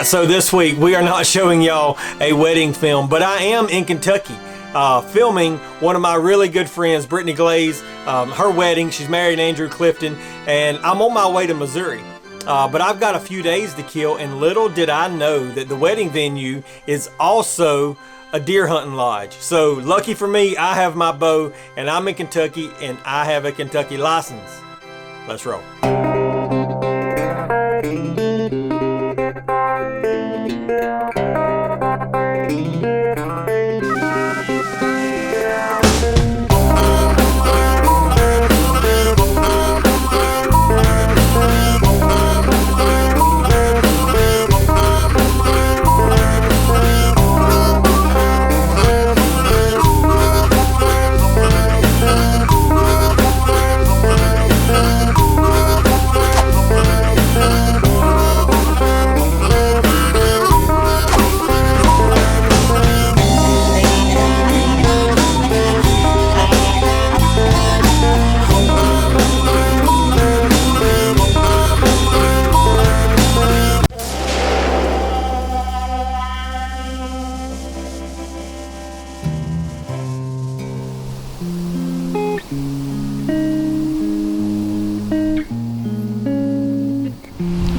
right, so this week we are not showing y'all a wedding film, but I am in Kentucky filming one of my really good friends, Brittany Glaze, her wedding. She's married Andrew Clifton, and I'm on my way to Missouri. But I've got a few days to kill, and little did I know that the wedding venue is also a deer hunting lodge. So lucky for me, I have my bow, and I'm in Kentucky, and I have a Kentucky license. Let's roll.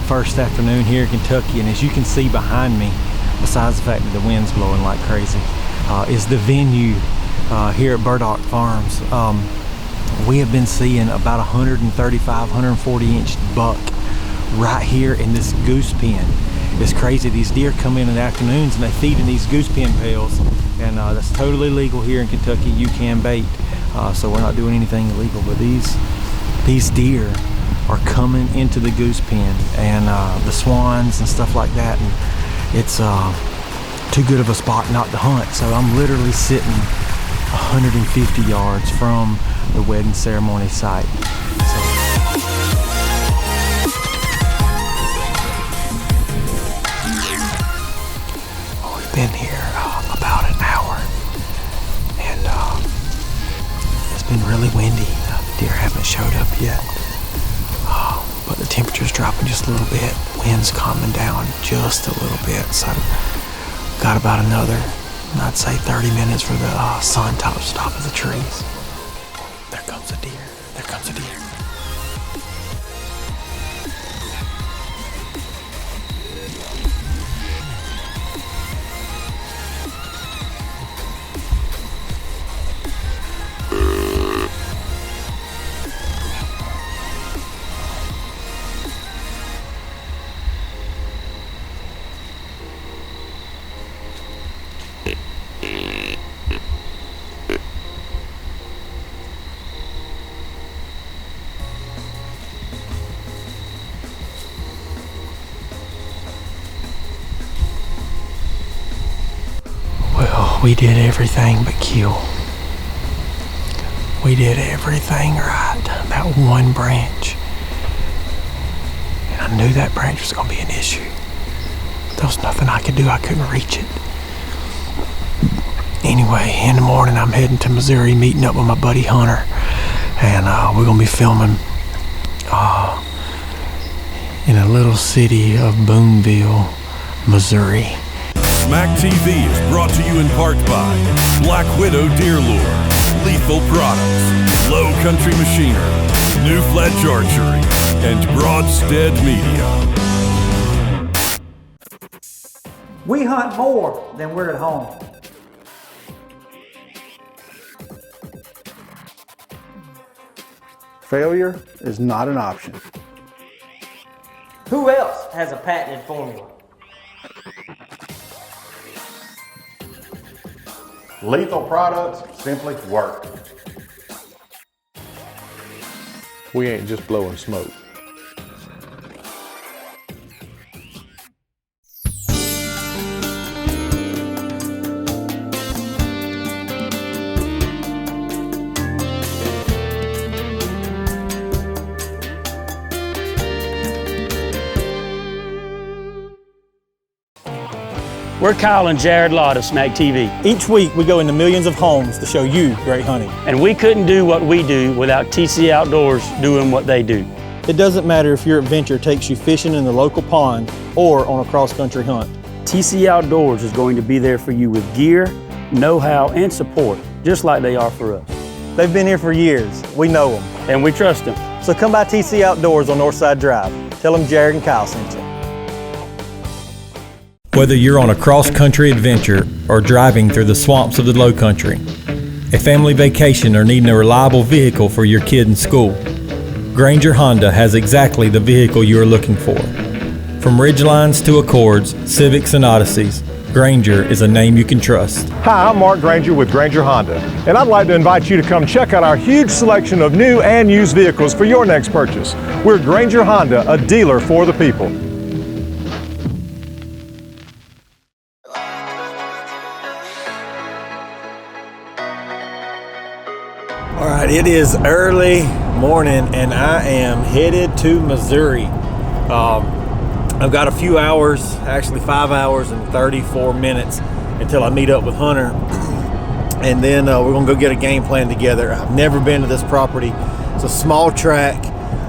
First afternoon here in Kentucky, and as you can see behind me, besides the fact that the wind's blowing like crazy, is the venue here at Burdock Farms. We have been seeing about 135, 140 inch buck right here in this goose pen. It's crazy. These deer come in the afternoons and they feed in these goose pen pails, and that's totally legal here in Kentucky. You can bait, so we're not doing anything illegal, but these deer are coming into the goose pen, and the swans and stuff like that, and it's too good of a spot not to hunt. So I'm literally sitting 150 yards from the wedding ceremony site. We've been here about an hour, and it's been really windy. Deer haven't showed up yet. But the temperature's dropping just a little bit. Wind's calming down just a little bit. So got about another, I'd say 30 minutes for the sun to stop at the trees. There comes a deer. There comes a deer. We did everything but kill. We did everything right. That one branch. And I knew that branch was going to be an issue. There was nothing I could do. I couldn't reach it. Anyway, in the morning I'm heading to Missouri, meeting up with my buddy Hunter. And we're going to be filming in a little city of Boonville, Missouri. Smack TV is brought to you in part by Black Widow Deer Lure, Lethal Products, Low Country Machinery, New Fledge Archery, and Broadstead Media. We hunt more than we're at home. Failure is not an option. Who else has a patented formula? Lethal Products simply work. We ain't just blowing smoke. We're Kyle and Jared Lott of Smack TV. Each week we go into millions of homes to show you great hunting. And we couldn't do what we do without TC Outdoors doing what they do. It doesn't matter if your adventure takes you fishing in the local pond or on a cross-country hunt. TC Outdoors is going to be there for you with gear, know-how, and support, just like they are for us. They've been here for years. We know them. And we trust them. So come by TC Outdoors on Northside Drive. Tell them Jared and Kyle sent you. Whether you're on a cross-country adventure or driving through the swamps of the Lowcountry, a family vacation, or needing a reliable vehicle for your kid in school, Granger Honda has exactly the vehicle you are looking for. From Ridgelines to Accords, Civics, and Odysseys, Granger is a name you can trust. Hi, I'm Mark Granger with Granger Honda, and I'd like to invite you to come check out our huge selection of new and used vehicles for your next purchase. We're Granger Honda, a dealer for the people. All right, it is early morning and I am headed to Missouri. I've got a few hours, actually 5 hours and 34 minutes until I meet up with Hunter. And then we're gonna go get a game plan together. I've never been to this property. It's a small track,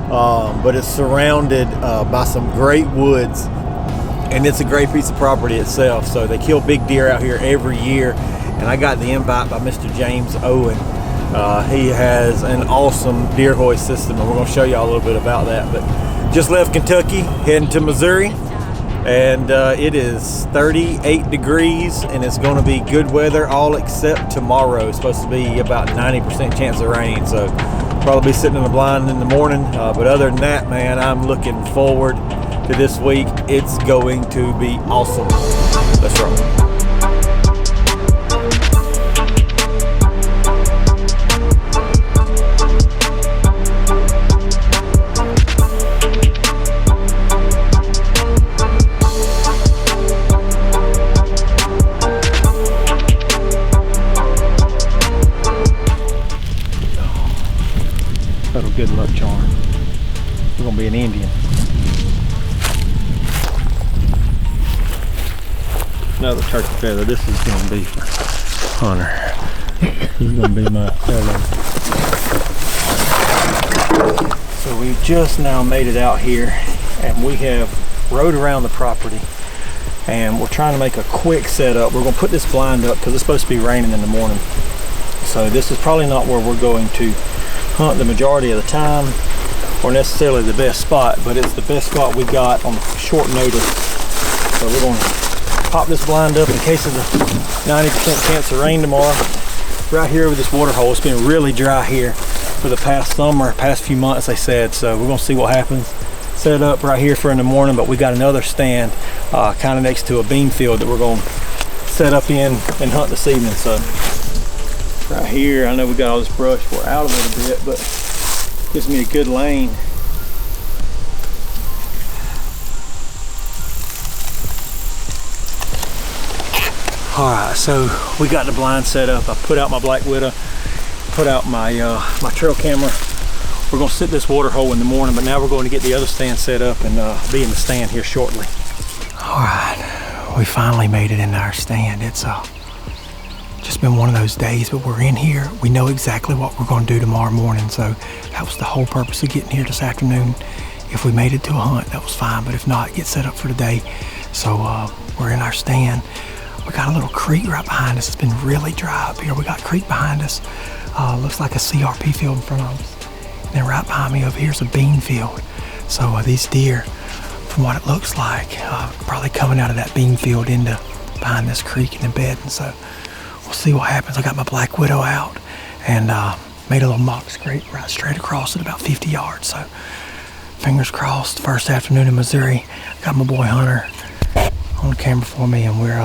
but it's surrounded by some great woods. And it's a great piece of property itself. So they kill big deer out here every year. And I got the invite by Mr. James Owen. He has an awesome deer hoist system, and we're going to show you all a little bit about that. But just left Kentucky, heading to Missouri, and it is 38 degrees, and it's going to be good weather all except tomorrow. It's supposed to be about 90% chance of rain, so probably be sitting in the blind in the morning. But other than that, man, I'm looking forward to this week. It's going to be awesome. Let's roll. Good luck charm. We're gonna be an Indian. Another turkey feather. This is gonna be for Hunter. He's gonna be my fellow. So we've just now made it out here, and we have rode around the property, and we're trying to make a quick setup. We're gonna put this blind up because it's supposed to be raining in the morning. So this is probably not where we're going to hunt the majority of the time, or necessarily the best spot, but it's the best spot we got on short notice. So we're going to pop this blind up in case of the 90% chance of rain tomorrow. Right here over this water hole. It's been really dry here for the past summer, past few months, they said. So we're going to see what happens. Set up right here for in the morning, but we got another stand kind of next to a bean field that we're going to set up in and hunt this evening. So right here, I know we got all this brush. We're out of it a bit, but gives me a good lane. All right, so we got the blind set up. I put out my Black Widow, put out my my trail camera. We're gonna sit this water hole in the morning, but now we're going to get the other stand set up and be in the stand here shortly. All right, we finally made it into our stand. It's just been one of those days, but we're in here. We know exactly what we're going to do tomorrow morning, so that was the whole purpose of getting here this afternoon. If we made it to a hunt, that was fine, but if not, get set up for today. So we're in our stand. We got a little creek right behind us. It's been really dry up here. We got a creek behind us. Looks like a CRP field in front of us. And then right behind me over here is a bean field. So these deer, from what it looks like, probably coming out of that bean field into behind this creek and embedding. So we'll see what happens. I got my Black Widow out and made a little mock scrape right straight across at about 50 yards. So fingers crossed, first afternoon in Missouri. Got my boy Hunter on camera for me, and we're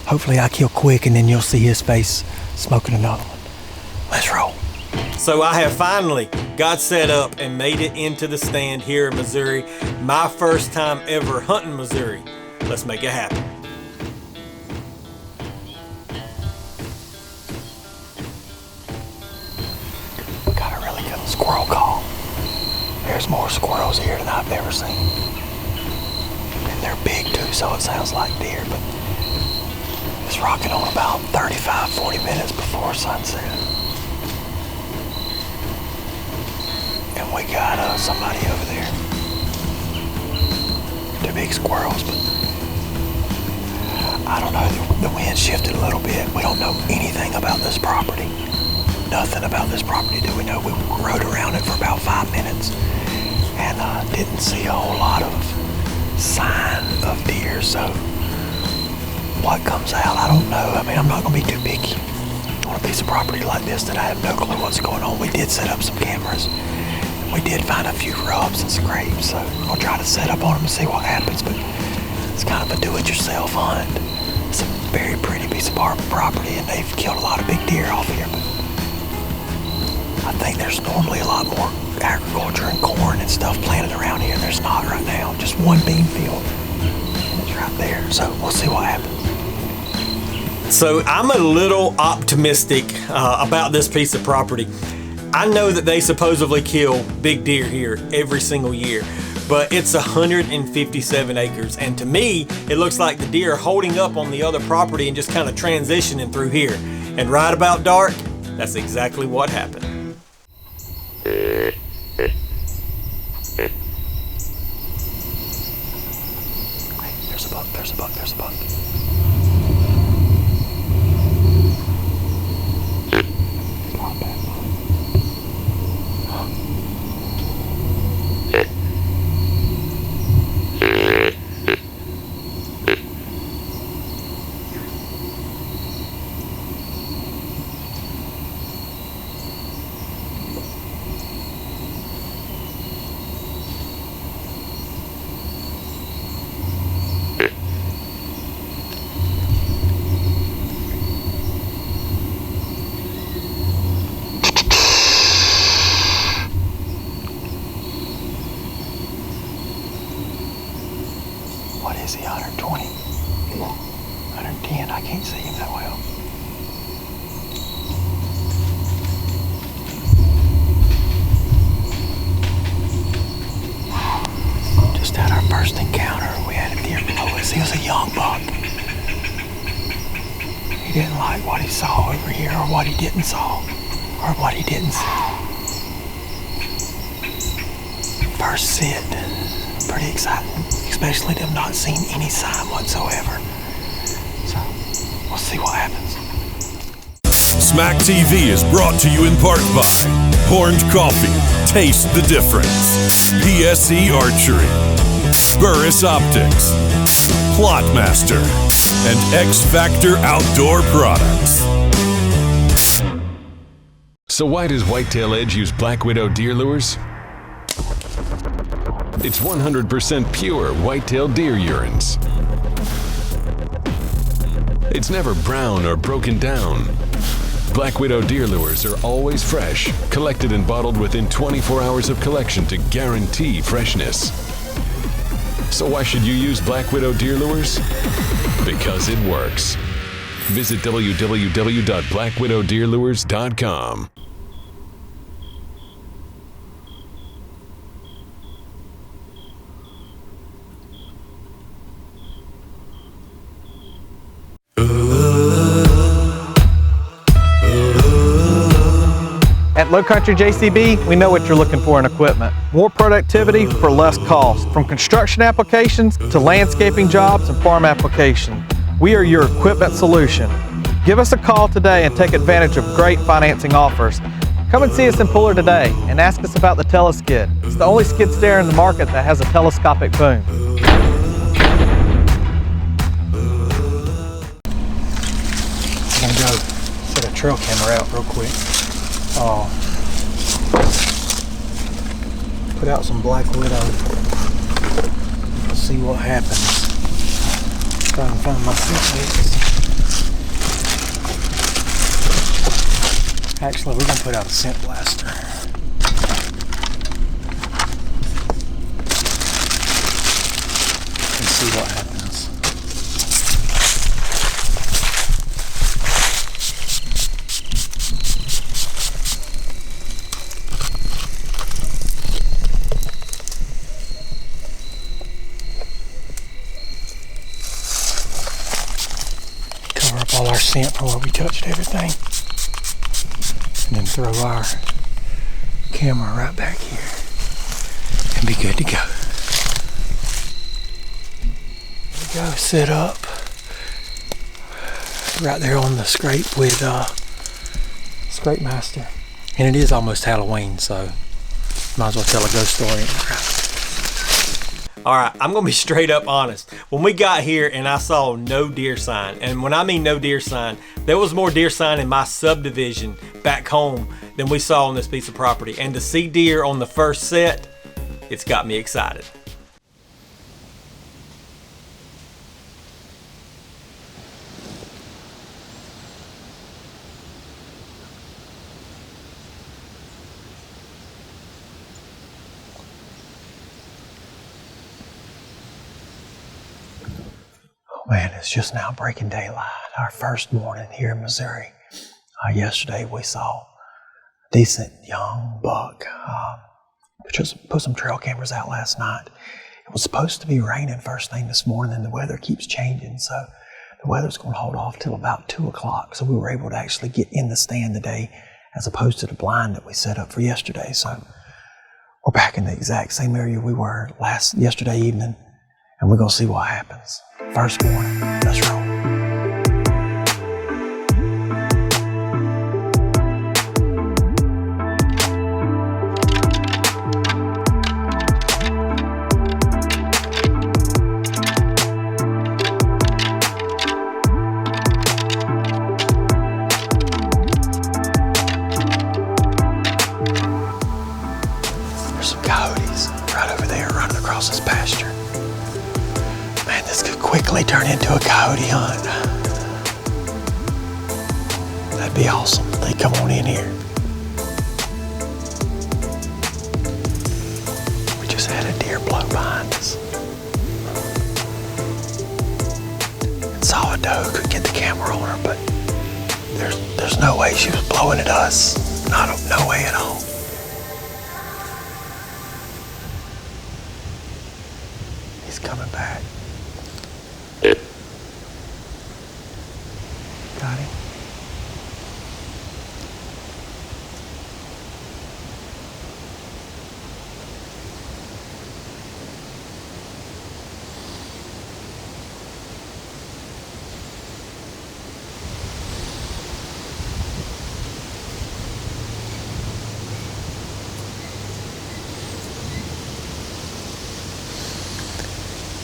hopefully I kill quick and then you'll see his face smoking another one. Let's roll. So I have finally got set up and made it into the stand here in Missouri. My first time ever hunting Missouri. Let's make it happen. Got a really good squirrel call. There's more squirrels here than I've ever seen. And they're big too, so it sounds like deer, but it's rocking on about 35-40 minutes before sunset. And we got somebody over there. Two big squirrels, but I don't know, the wind shifted a little bit. We don't know anything about this property. Nothing about this property do we know. We rode around it for about 5 minutes and didn't see a whole lot of sign of deer, so what comes out, I don't know. I mean, I'm not gonna be too picky on a piece of property like this that I have no clue what's going on. We did set up some cameras. We did find a few rubs and scrapes, so I'll try to set up on them and see what happens, but it's kind of a do-it-yourself hunt. It's a very pretty piece of property, and they've killed a lot of big deer off here, but I think there's normally a lot more agriculture and corn and stuff planted around here. There's not right now, just one bean field, and it's right there, so we'll see what happens. So I'm a little optimistic about this piece of property. I know that they supposedly kill big deer here every single year, but it's 157 acres. And to me, it looks like the deer are holding up on the other property and just kind of transitioning through here. And right about dark, that's exactly what happened. Hey, there's a buck, there's a buck, there's a buck. What is he, 120? 110, I can't see him that well. Just had our first encounter. We had a deer below us. He was a young buck. He didn't like what he saw over here, or what he didn't saw, or what he didn't see. First sit, pretty exciting, especially them not seeing any sign whatsoever. So, we'll see what happens. Smack TV is brought to you in part by Horned Coffee, taste the difference. PSE Archery, Burris Optics, Plotmaster, and X Factor Outdoor Products. So why does Whitetail Edge use Black Widow deer lures? It's 100% pure whitetail deer urines. It's never brown or broken down. Black Widow deer lures are always fresh, collected and bottled within 24 hours of collection to guarantee freshness. So why should you use Black Widow deer lures? Because it works. Visit www.blackwidowdeerlures.com. At Low Country JCB, we know what you're looking for in equipment. More productivity for less cost. From construction applications to landscaping jobs and farm applications, we are your equipment solution. Give us a call today and take advantage of great financing offers. Come and see us in Puller today and ask us about the Teleskid. It's the only skid steer in the market that has a telescopic boom. I'm gonna go set a trail camera out real quick. Put out some Black Widow. Let's see what happens. Try and find my scent mix. Actually, we're gonna put out a scent blaster. And see what happens. All our scent from where we touched everything, and then throw our camera right back here. and be good to go. There we go, set up right there on the scrape with Scrape Master. And it is almost Halloween, so might as well tell a ghost story. All right, I'm gonna be straight up honest. When we got here and I saw no deer sign, and when I mean no deer sign, there was more deer sign in my subdivision back home than we saw on this piece of property. And to see deer on the first set, it's got me excited. Man, it's just now breaking daylight. Our first morning here in Missouri. Yesterday we saw a decent young buck. We just put some trail cameras out last night. It was supposed to be raining first thing this morning, and the weather keeps changing, so the weather's going to hold off till about 2 o'clock. So we were able to actually get in the stand today, as opposed to the blind that we set up for yesterday. So we're back in the exact same area we were yesterday evening, and we're going to see what happens. First morning, let's roll. There's some coyotes right over there running across this pasture. Man, this could quickly turn into a coyote hunt. That'd be awesome. They come on in here. We just had a deer blow behind us. And saw a doe, could get the camera on her, but there's no way she was blowing at us. No way at all. He's coming back. Got him.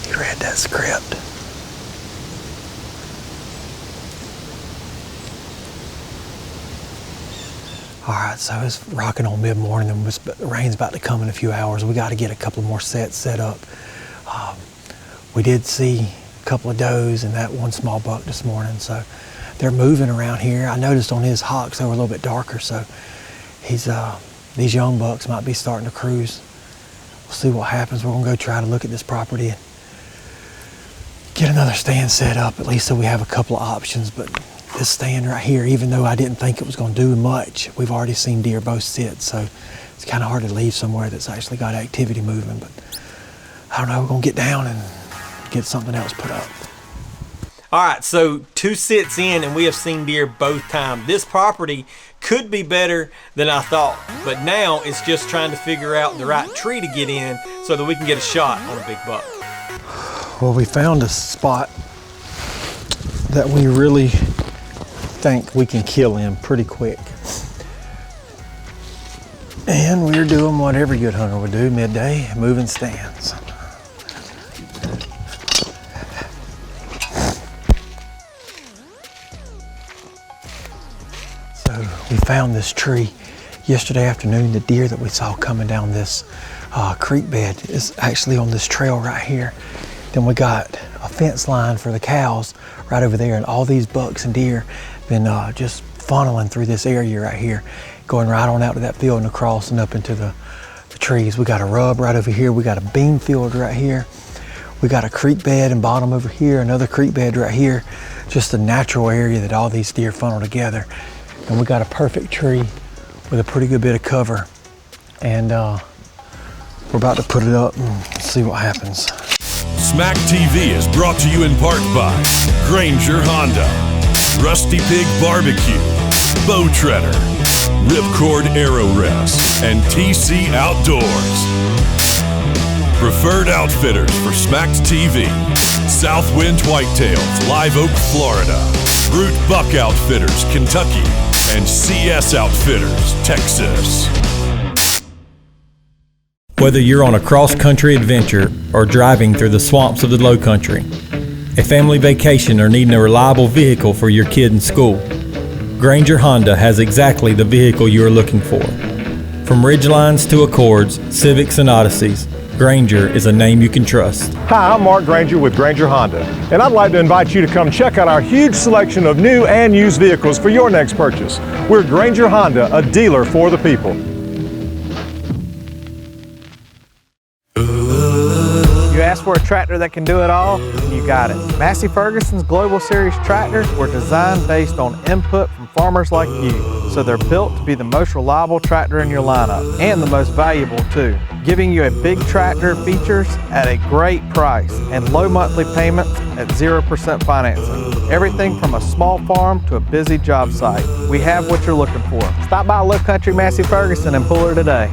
He read that script. All right, so it's rocking on mid-morning, and the rain's about to come in a few hours. We got to get a couple more sets set up. We did see a couple of does and that one small buck this morning, so they're moving around here. I noticed on his hocks they were a little bit darker, so these young bucks might be starting to cruise. We'll see what happens. We're gonna go try to look at this property and get another stand set up, at least so we have a couple of options. But this stand right here, even though I didn't think it was going to do much, we've already seen deer both sit, so it's kind of hard to leave somewhere that's actually got activity moving. But I don't know, we're going to get down and get something else put up. All right, so 2 sits in and we have seen deer both times. This property could be better than I thought, but now it's just trying to figure out the right tree to get in so that we can get a shot on a big buck. Well, we found a spot that we really think we can kill him pretty quick. And we're doing what every good hunter would do midday, moving stands. So we found this tree yesterday afternoon. The deer that we saw coming down this creek bed is actually on this trail right here. Then we got a fence line for the cows right over there, and all these bucks and deer been just funneling through this area right here, going right on out to that field and across and up into the trees. We got a rub right over here. We got a bean field right here. We got a creek bed and bottom over here, another creek bed right here. Just a natural area that all these deer funnel together. And we got a perfect tree with a pretty good bit of cover. And we're about to put it up and see what happens. Smack TV is brought to you in part by Granger Honda, Rusty Pig Barbecue, Bow Treader, Ripcord Arrow Rest, and TC Outdoors. Preferred outfitters for Smacked TV, Southwind Whitetails, Live Oak, Florida, Root Buck Outfitters, Kentucky, and CS Outfitters, Texas. Whether you're on a cross-country adventure or driving through the swamps of the Low Country, a family vacation, or needing a reliable vehicle for your kid in school, Granger Honda has exactly the vehicle you are looking for. From Ridgelines to Accords, Civics and Odysseys, Granger is a name you can trust. Hi, I'm Mark Granger with Granger Honda, and I'd like to invite you to come check out our huge selection of new and used vehicles for your next purchase. We're Granger Honda, a dealer for the people. You asked for a tractor that can do it all, and you got it. Massey Ferguson's Global Series tractors were designed based on input from farmers like you, so they're built to be the most reliable tractor in your lineup, and the most valuable too, giving you a big tractor features at a great price and low monthly payments at 0% financing. Everything from a small farm to a busy job site. We have what you're looking for. Stop by Low Country Massey Ferguson and pull her today.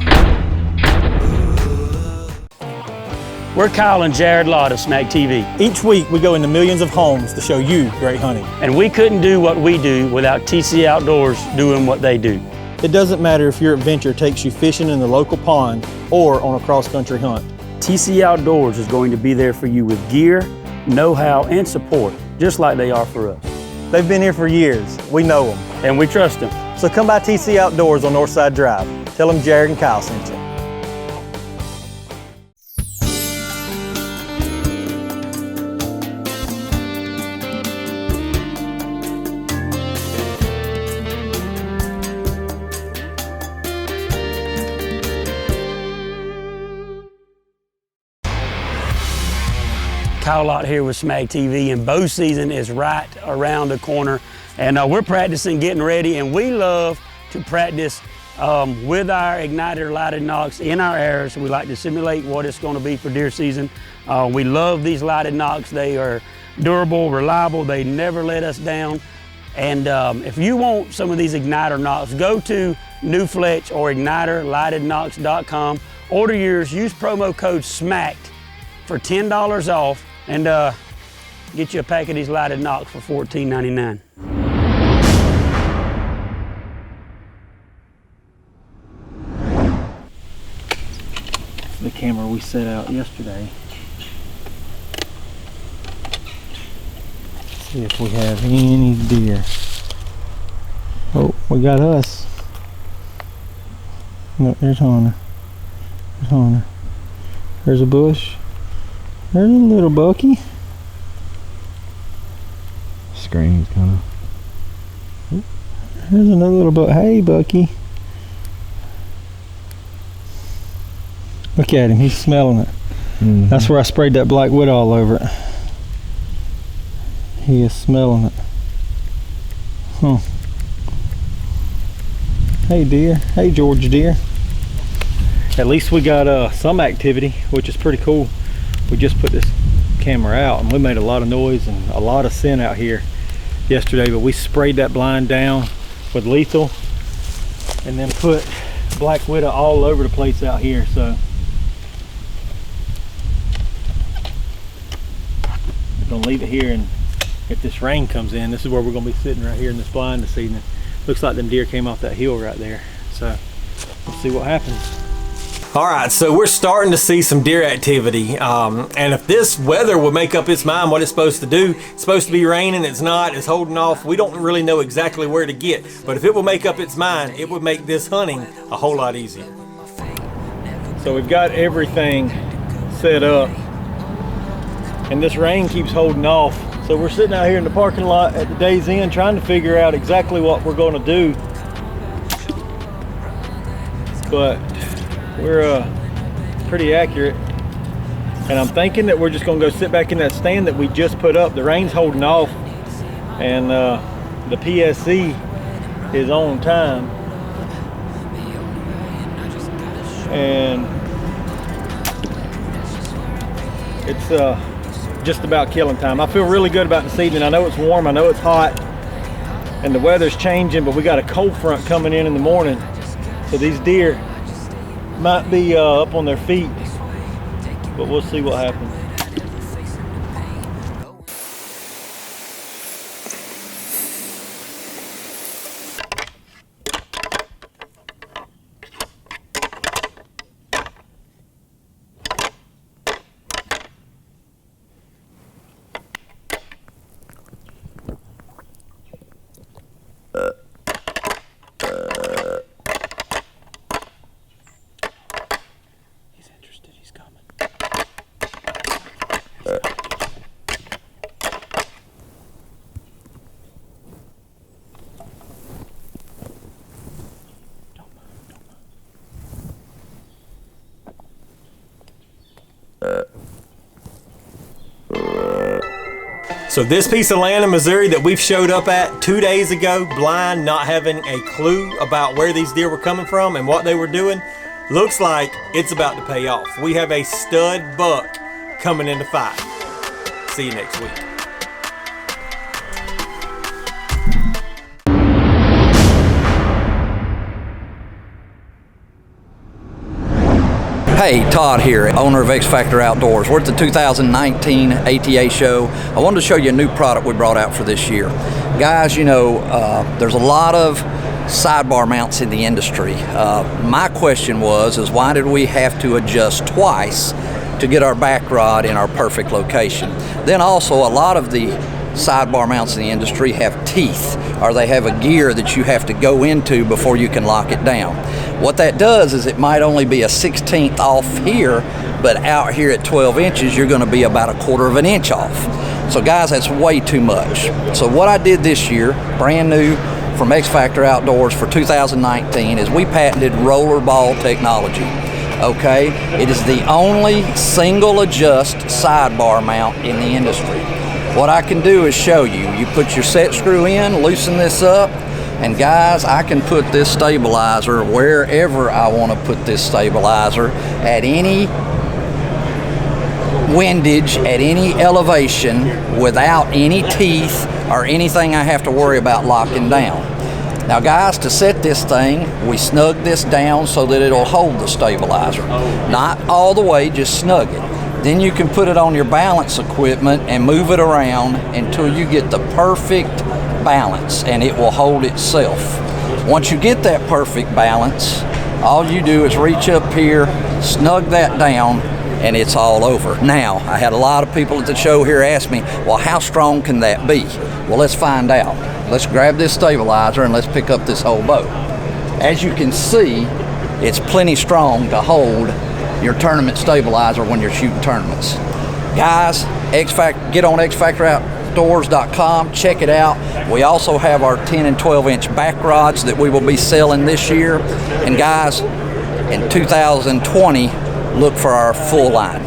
We're Kyle and Jared Lott of Smack TV. Each week we go into millions of homes to show you great hunting. And we couldn't do what we do without TC Outdoors doing what they do. It doesn't matter if your adventure takes you fishing in the local pond or on a cross-country hunt. TC Outdoors is going to be there for you with gear, know-how, and support, just like they are for us. They've been here for years. We know them. And we trust them. So come by TC Outdoors on Northside Drive. Tell them Jared and Kyle sent you. Kyle Lott here with Smack TV, and bow season is right around the corner, and we're practicing, getting ready, and we love to practice with our igniter lighted nocks in our arrows. We like to simulate what it's going to be for deer season. We love these lighted nocks. They are durable, reliable, they never let us down. And if you want some of these igniter nocks, go to New Fletch or igniterlightednocks.com. Order yours, use promo code SMACKED for $10 off, and get you a pack of these lighted nocks for $14.99. The camera we set out yesterday. See if we have any deer. Oh, we got us. Look, there's Hunter. There's Hunter. There's a bush. There's a little bucky. Screen's kind of. There's another little buck. Hey, Bucky. Look at him. He's smelling it. Mm-hmm. That's where I sprayed that black widow all over it. He is smelling it. Huh. Hey, deer. Hey, George deer. At least we got some activity, which is pretty cool. We just put this camera out and we made a lot of noise and a lot of scent out here yesterday, but we sprayed that blind down with lethal and then put black widow all over the place out here. So we're gonna leave it here, and if this rain comes in, this is where we're gonna be sitting right here in this blind this evening. Looks like them deer came off that hill right there, so we'll see what happens. All right, so we're starting to see some deer activity, and if this weather will make up its mind what it's supposed to do, it's supposed to be raining, it's not, it's holding off. We don't really know exactly where to get, but if it will make up its mind, it would make this hunting a whole lot easier. So we've got everything set up, and this rain keeps holding off. So we're sitting out here in the parking lot at the day's end trying to figure out exactly what we're going to do. But we're pretty accurate, and I'm thinking that we're just gonna go sit back in that stand that we just put up. The rain's holding off, and the PSC is on time, and it's just about killing time. I feel really good about this evening. I know it's warm, I know it's hot, and the weather's changing, but we got a cold front coming in the morning, so these deer might be up on their feet but we'll see what happens. So this piece of land in Missouri that we've showed up at 2 days ago, blind, not having a clue about where these deer were coming from and what they were doing, looks like it's about to pay off. We have a stud buck coming into fight. See you next week. Hey, Todd here, owner of X Factor Outdoors. We're at the 2019 ATA show. I wanted to show you a new product we brought out for this year. Guys, you know, there's a lot of sidebar mounts in the industry. My question is why did we have to adjust twice to get our back rod in our perfect location? Then also, a lot of the sidebar mounts in the industry have teeth, or they have a gear that you have to go into before you can lock it down. What that does is it might only be a 1/16 off here, but out here at 12 inches, you're gonna be about 1/4 of an inch off. So guys, that's way too much. So what I did this year, brand new from X Factor Outdoors for 2019, is we patented roller ball technology. Okay, it is the only single adjust sidebar mount in the industry. What I can do is show you. You put your set screw in, loosen this up, and guys, I can put this stabilizer wherever I want to put this stabilizer, at any windage, at any elevation, without any teeth or anything I have to worry about locking down. Now guys, to set this thing, we snug this down so that it'll hold the stabilizer. Not all the way, just snug it. Then you can put it on your balance equipment and move it around until you get the perfect balance, and it will hold itself. Once you get that perfect balance, all you do is reach up here, snug that down, and it's all over. Now, I had a lot of people at the show here ask me, well, how strong can that be? Well, let's find out. Let's grab this stabilizer and let's pick up this whole bow. As you can see, it's plenty strong to hold your tournament stabilizer when you're shooting tournaments. Guys, get on xfactoroutdoors.com, check it out. We also have our 10 and 12 inch back rods that we will be selling this year. And guys, in 2020, look for our full line.